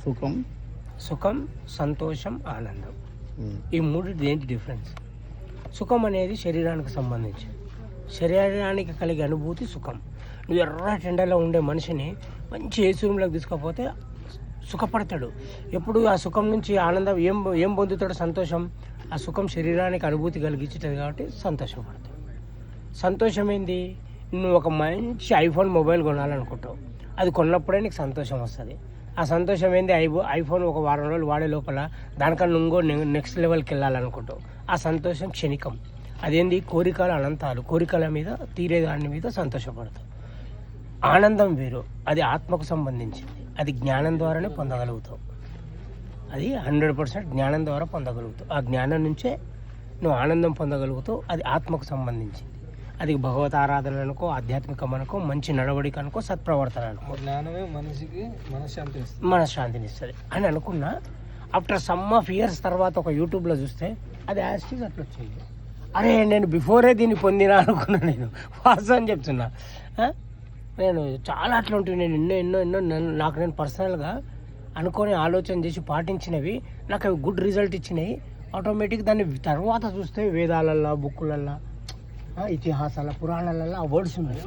సుఖం సుఖం, సంతోషం, ఆనందం. ఈ మూడు ఏంటి డిఫరెన్స్? సుఖం అనేది శరీరానికి సంబంధించి, శరీరానికి కలిగే అనుభూతి సుఖం. నువ్వు ఎర్ర టెండలో ఉండే మనిషిని మంచి ఏసీ రూమ్లోకి తీసుకపోతే సుఖపడతాడు. ఎప్పుడు ఆ సుఖం నుంచి ఆనందం ఏం పొందుతాడు? సంతోషం. ఆ సుఖం శరీరానికి అనుభూతి కలిగించుతుంది కాబట్టి సంతోషపడతాడు. సంతోషం ఏంది? నువ్వు ఒక మంచి ఐఫోన్ మొబైల్ కొనాలనుకుంటావు, అది కొన్నప్పుడే నీకు సంతోషం వస్తుంది. ఆ సంతోషం ఏంది? ఐఫోన్ ఒక వారం రోజులు వాడే లోపల దానికన్నా ఇంకో నెక్స్ట్ లెవెల్కి వెళ్ళాలనుకుంటావు. ఆ సంతోషం క్షణికం. అదేంది? కోరికలు అనంతాలు, కోరికల మీద తీరే దాని మీద సంతోషపడతావు. ఆనందం వేరు, అది ఆత్మకు సంబంధించింది. అది జ్ఞానం ద్వారానే పొందగలుగుతావు. అది 100% జ్ఞానం ద్వారా పొందగలుగుతావు. ఆ జ్ఞానం నుంచే నువ్వు ఆనందం పొందగలుగుతావు. అది ఆత్మకు సంబంధించింది. అది భగవత్ ఆరాధన అనుకో, ఆధ్యాత్మికం అనుకో, మంచి నడవడిక అనుకో, సత్ప్రవర్తన అనుకో. జ్ఞానమే మనిషికి మనశ్శాంతిని ఇస్తుంది అని అనుకున్నా. ఆఫ్టర్ సమ్ ఆఫ్ ఇయర్స్ తర్వాత ఒక యూట్యూబ్లో చూస్తే అది యాస్టీస్ అట్లా వచ్చింది. అరే నేను బిఫోరే దీన్ని పొందినా అనుకున్నా. నేను వాస్తవం చెప్తున్నా. నేను చాలా అట్లా ఉంటుంది. నేను ఎన్నో నాకు నేను పర్సనల్గా అనుకొని ఆలోచన చేసి పాటించినవి నాకు అవి గుడ్ రిజల్ట్ ఇచ్చినాయి. ఆటోమేటిక్ దాన్ని తర్వాత చూస్తే వేదాలల్లో, బుక్కులల్లో, ఇతిహాసాల, పురాణాలలో ఆ వర్డ్స్ ఉన్నాయి.